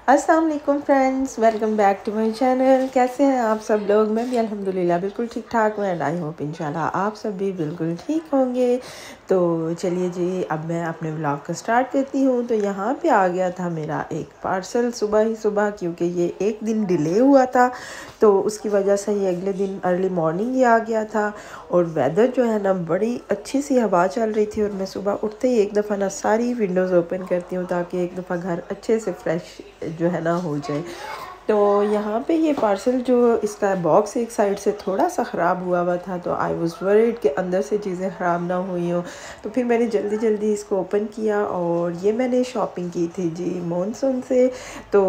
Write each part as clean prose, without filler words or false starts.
अस्सलाम वालेकुम friends, welcome back to my channel. कैसे हैं आप सब लोग? मैं भी अल्हम्दुलिल्लाह बिल्कुल ठीक ठाक हूँ एंड आई होप इंशाल्लाह आप सब भी बिल्कुल ठीक होंगे। तो चलिए जी, अब मैं अपने व्लॉग को स्टार्ट करती हूँ। तो यहाँ पे आ गया था मेरा एक पार्सल सुबह ही सुबह, क्योंकि ये एक दिन डिले हुआ था तो उसकी वजह से ये अगले दिन अर्ली मॉर्निंग ही आ गया था। और वेदर जो है ना, बड़ी अच्छी सी हवा चल रही थी और मैं सुबह उठते ही एक दफ़ा ना सारी विंडोज़ ओपन करती हूँ ताकि एक दफ़ा घर अच्छे से फ्रेश जो है ना हो जाए। तो यहाँ पे ये पार्सल जो इसका बॉक्स एक साइड से थोड़ा सा ख़राब हुआ था, तो आई वाज़ वरीड कि अंदर से चीज़ें ख़राब ना हुई हों। तो फिर मैंने जल्दी जल्दी इसको ओपन किया और ये मैंने शॉपिंग की थी जी मॉनसून से। तो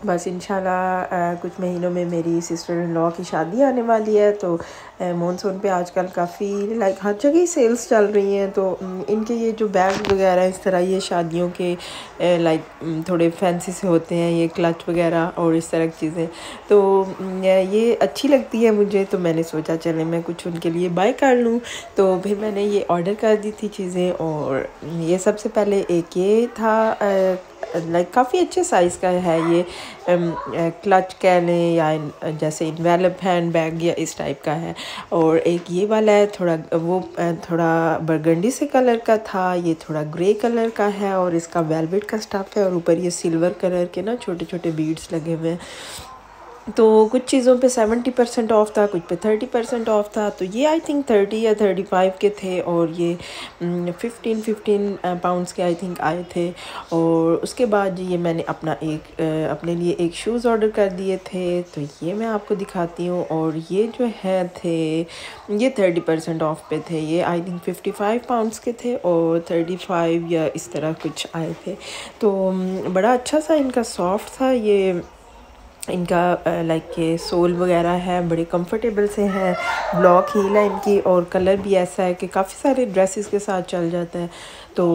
बस इंशाल्लाह कुछ महीनों में मेरी सिस्टर इन लॉ की शादी आने वाली है। तो मॉनसून पे आजकल काफ़ी लाइक हर जगह सेल्स चल रही हैं। तो इनके ये जो बैग वगैरह इस तरह ये शादियों के लाइक थोड़े फैंसी से होते हैं, ये क्लच वगैरह और इस तरह की चीज़ें। तो ये अच्छी लगती है मुझे, तो मैंने सोचा चले मैं कुछ उनके लिए बाय कर लूँ। तो फिर मैंने ये ऑर्डर कर दी थी चीज़ें। और ये सबसे पहले एक ये था लाइक काफ़ी अच्छे साइज़ का है ये, क्लच कह लें या जैसे इन्वेलप हैंड बैग या इस टाइप का है। और एक ये वाला है थोड़ा वो थोड़ा बरगंडी से कलर का था, ये थोड़ा ग्रे कलर का है और इसका वेलवेट का स्टफ़ है और ऊपर ये सिल्वर कलर के ना छोटे छोटे बीड्स लगे हुए हैं। तो कुछ चीज़ों पे 70% ऑफ था, कुछ पे 30% ऑफ था। तो ये आई थिंक 30 या 35 के थे और ये 15 पाउंड्स के आई थिंक आए थे। और उसके बाद ये मैंने अपने लिए एक शूज़ ऑर्डर कर दिए थे, तो ये मैं आपको दिखाती हूँ। और ये जो है थे ये 30% ऑफ पे थे, ये आई थिंक 55 पाउंड्स के थे और 35 या इस तरह कुछ आए थे। तो बड़ा अच्छा सा इनका सॉफ्ट था ये, इनका लाइक ये सोल वगैरह है, बड़े कंफर्टेबल से हैं। ब्लॉक हील है इनकी और कलर भी ऐसा है कि काफ़ी सारे ड्रेसेस के साथ चल जाता है। तो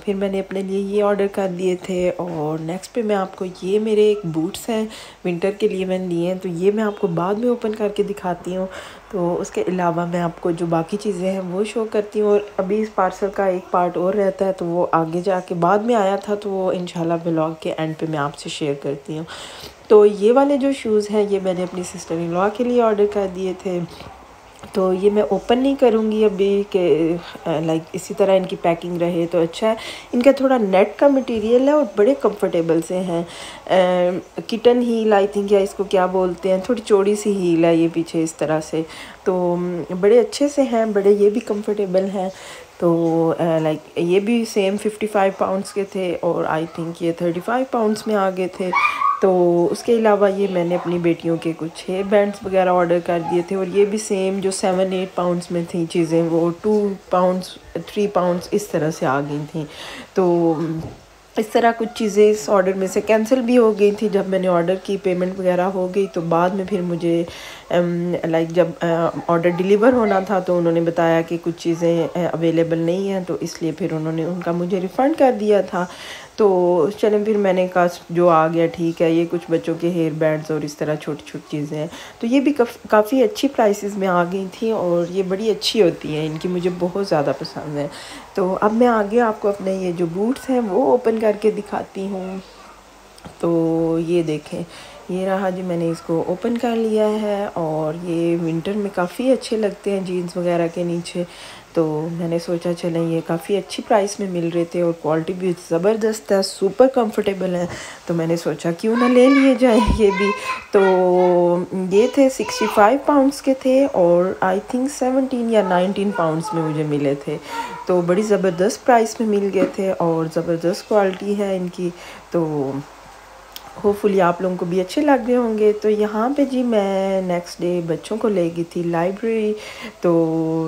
फिर मैंने अपने लिए ये ऑर्डर कर दिए थे। और नेक्स्ट पे मैं आपको ये मेरे एक बूट्स हैं विंटर के लिए मैंने लिए हैं, तो ये मैं आपको बाद में ओपन करके दिखाती हूँ। तो उसके अलावा मैं आपको जो बाकी चीज़ें हैं वो शो करती हूँ। और अभी इस पार्सल का एक पार्ट और रहता है, तो वो आगे जाके बाद में आया था, तो वो इंशाल्लाह व्लॉग के एंड पे मैं आपसे शेयर करती हूँ। तो ये वाले जो शूज़ हैं ये मैंने अपनी सिस्टर इन लॉ के लिए ऑर्डर कर दिए थे। तो ये मैं ओपन नहीं करूँगी अभी कि लाइक इसी तरह इनकी पैकिंग रहे तो अच्छा है। इनका थोड़ा नेट का मटेरियल है और बड़े कंफर्टेबल से हैं। किटन हील आई थिंक या इसको क्या बोलते हैं, थोड़ी चौड़ी सी हील है ये पीछे इस तरह से। तो बड़े अच्छे से हैं, बड़े ये भी कंफर्टेबल हैं। तो लाइक ये भी सेम 55 पाउंड्स के थे और आई थिंक ये 35 पाउंड्स में आ गए थे। तो उसके अलावा ये मैंने अपनी बेटियों के कुछ हेयर बैंड्स वगैरह ऑर्डर कर दिए थे और ये भी सेम जो 7-8 पाउंड्स में थी चीज़ें, वो 2 पाउंड्स 3 पाउंड्स इस तरह से आ गई थी। तो इस तरह कुछ चीज़ें इस ऑर्डर में से कैंसिल भी हो गई थी जब मैंने ऑर्डर की, पेमेंट वगैरह हो गई। तो बाद में फिर मुझे लाइक जब ऑर्डर डिलीवर होना था तो उन्होंने बताया कि कुछ चीज़ें अवेलेबल नहीं हैं, तो इसलिए फिर उन्होंने उनका मुझे रिफ़ंड कर दिया था। तो चलें फिर मैंने कहा जो आ गया ठीक है। ये कुछ बच्चों के हेयर बैंड्स और इस तरह छोटी छोटी चीज़ें हैं, तो ये भी काफ़ी अच्छी प्राइसेस में आ गई थी और ये बड़ी अच्छी होती हैं इनकी, मुझे बहुत ज़्यादा पसंद है। तो अब मैं आगे आपको अपने ये जो बूट्स हैं वो ओपन करके दिखाती हूँ। तो ये देखें, ये रहा जी, मैंने इसको ओपन कर लिया है और ये विंटर में काफ़ी अच्छे लगते हैं जीन्स वगैरह के नीचे। तो मैंने सोचा चलें, ये काफ़ी अच्छी प्राइस में मिल रहे थे और क्वालिटी भी ज़बरदस्त है, सुपर कंफर्टेबल है। तो मैंने सोचा क्यों ना ले लिए जाए ये भी। तो ये थे 65 पाउंड्स के थे और आई थिंक 17 या 19 पाउंड्स में मुझे मिले थे। तो बड़ी ज़बरदस्त प्राइस में मिल गए थे और ज़बरदस्त क्वालिटी है इनकी। तो होपफुली आप लोगों को भी अच्छे लग रहे होंगे। तो यहाँ पे जी मैं नेक्स्ट डे बच्चों को ले गई थी लाइब्रेरी। तो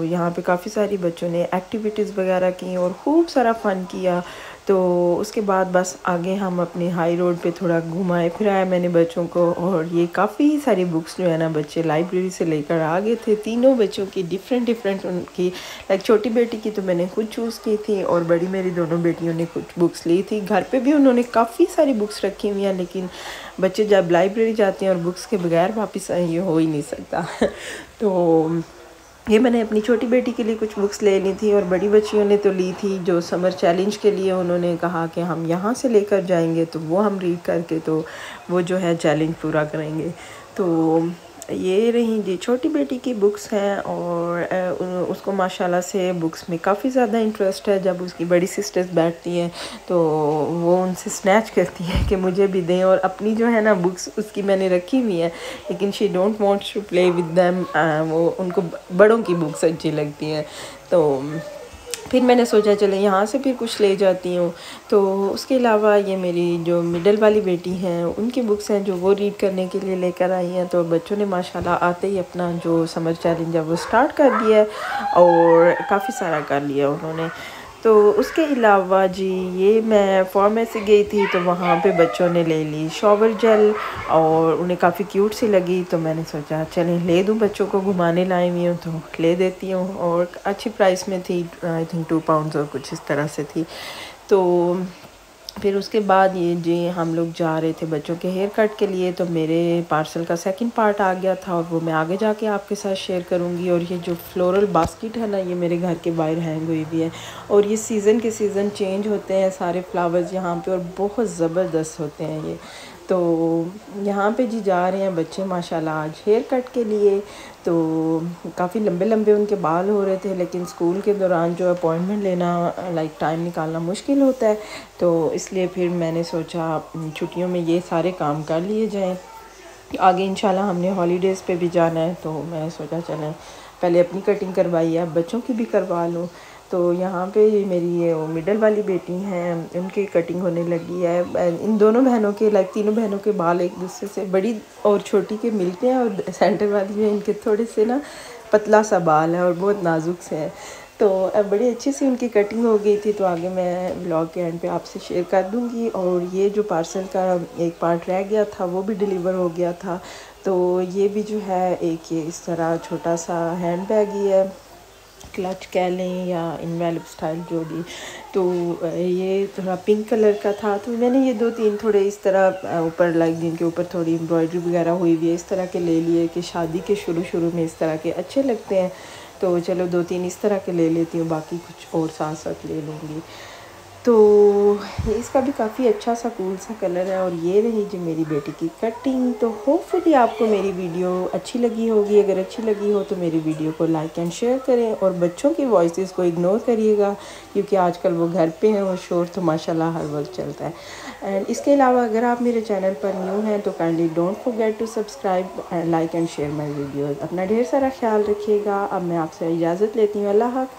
यहाँ पे काफ़ी सारी बच्चों ने एक्टिविटीज़ वगैरह की और खूब सारा फ़न किया। तो उसके बाद बस आगे हम अपने हाई रोड पे थोड़ा घुमाए फिराया मैंने बच्चों को। और ये काफ़ी सारी बुक्स जो है ना बच्चे लाइब्रेरी से लेकर आ गए थे, तीनों बच्चों की डिफरेंट उनकी। लाइक छोटी बेटी की तो मैंने खुद चूज़ की थी और बड़ी मेरी दोनों बेटियों ने कुछ बुक्स ली थी। घर पे भी उन्होंने काफ़ी सारी बुक्स रखी हुई हैं, लेकिन बच्चे जब लाइब्रेरी जाते हैं और बुक्स के बगैर वापस आए ये हो ही नहीं सकता। तो ये मैंने अपनी छोटी बेटी के लिए कुछ बुक्स ले ली थी और बड़ी बच्चियों ने तो ली थी जो समर चैलेंज के लिए उन्होंने कहा कि हम यहाँ से लेकर जाएंगे, तो वो हम रीड करके तो वो जो है चैलेंज पूरा करेंगे। तो ये रही जी छोटी बेटी की बुक्स हैं और उसको माशाल्लाह से बुक्स में काफ़ी ज़्यादा इंटरेस्ट है। जब उसकी बड़ी सिस्टर्स बैठती हैं तो वो उनसे स्नैच करती है कि मुझे भी दें, और अपनी जो है ना बुक्स उसकी मैंने रखी हुई है, लेकिन she don't want to play with them. वो उनको बड़ों की बुक्स अच्छी लगती हैं। तो फिर मैंने सोचा चले यहाँ से फिर कुछ ले जाती हूँ। तो उसके अलावा ये मेरी जो मिडल वाली बेटी हैं उनकी बुक्स हैं जो वो रीड करने के लिए लेकर आई हैं। तो बच्चों ने माशाल्लाह आते ही अपना जो समर चैलेंज है वो स्टार्ट कर दिया है और काफ़ी सारा कर लिया उन्होंने। तो उसके अलावा जी ये मैं फार्मेसी गई थी तो वहाँ पे बच्चों ने ले ली शॉवर जेल और उन्हें काफ़ी क्यूट सी लगी, तो मैंने सोचा चलें ले दूँ, बच्चों को घुमाने लाई हुई हूँ तो ले देती हूँ। और अच्छी प्राइस में थी, आई थिंक 2 पाउंड्स और कुछ इस तरह से थी। तो फिर उसके बाद ये जी हम लोग जा रहे थे बच्चों के हेयर कट के लिए, तो मेरे पार्सल का सेकंड पार्ट आ गया था और वो मैं आगे जाके आपके साथ शेयर करूँगी। और ये जो फ्लोरल बास्केट है ना, ये मेरे घर के बाहर हैंग हुई भी है और ये सीज़न के सीज़न चेंज होते हैं सारे फ्लावर्स यहाँ पे और बहुत ज़बरदस्त होते हैं ये। तो यहाँ पे जी जा रहे हैं बच्चे माशाल्लाह आज हेयर कट के लिए। तो काफ़ी लंबे लंबे उनके बाल हो रहे थे, लेकिन स्कूल के दौरान जो अपॉइंटमेंट लेना लाइक टाइम निकालना मुश्किल होता है, तो इसलिए फिर मैंने सोचा छुट्टियों में ये सारे काम कर लिए जाएं। आगे इंशाल्लाह हमने हॉलीडेज़ पे भी जाना है, तो मैंने सोचा चलें पहले अपनी कटिंग करवाई है, अब बच्चों की भी करवा लूँ। तो यहाँ पे मेरी ये मिडल वाली बेटी हैं उनकी कटिंग होने लगी है। इन दोनों बहनों के लाइक तीनों बहनों के बाल एक दूसरे से, बड़ी और छोटी के मिलते हैं और सेंटर वाली जो है इनके थोड़े से ना पतला सा बाल है और बहुत नाजुक से है। तो अब बड़ी अच्छी सी उनकी कटिंग हो गई थी, तो आगे मैं ब्लॉग के एंड पे आपसे शेयर कर दूँगी। और ये जो पार्सल का एक पार्ट रह गया था वो भी डिलीवर हो गया था। तो ये भी जो है एक ये इस तरह छोटा सा हैंड बैग ही है, क्लच कह लें या इनवेलप स्टाइल जो भी। तो ये थोड़ा पिंक कलर का था, तो मैंने ये 2-3 थोड़े इस तरह ऊपर लाइक जिनके ऊपर थोड़ी एम्ब्रॉयडरी वगैरह हुई हुई है इस तरह के ले लिए कि शादी के शुरू में इस तरह के अच्छे लगते हैं। तो चलो 2-3 इस तरह के ले लेती हूँ, बाकी कुछ और साथ साथ ले लूँगी। तो इसका भी काफ़ी अच्छा सा कूल सा कलर है। और ये रही जी मेरी बेटी की कटिंग। तो होपफुली आपको मेरी वीडियो अच्छी लगी होगी। अगर अच्छी लगी हो तो मेरी वीडियो को लाइक एंड शेयर करें और बच्चों की वॉइसेस को इग्नोर करिएगा, क्योंकि आजकल वो घर पे हैं और शोर तो माशाल्लाह हर वक्त चलता है। एंड इसके अलावा अगर आप मेरे चैनल पर न्यू हैं तो kindly don't forget to subscribe and like and share my videos. अपना ढेर सारा ख्याल रखिएगा। अब मैं आपसे इजाज़त लेती हूँ। अल्लाह हाफ़िज़।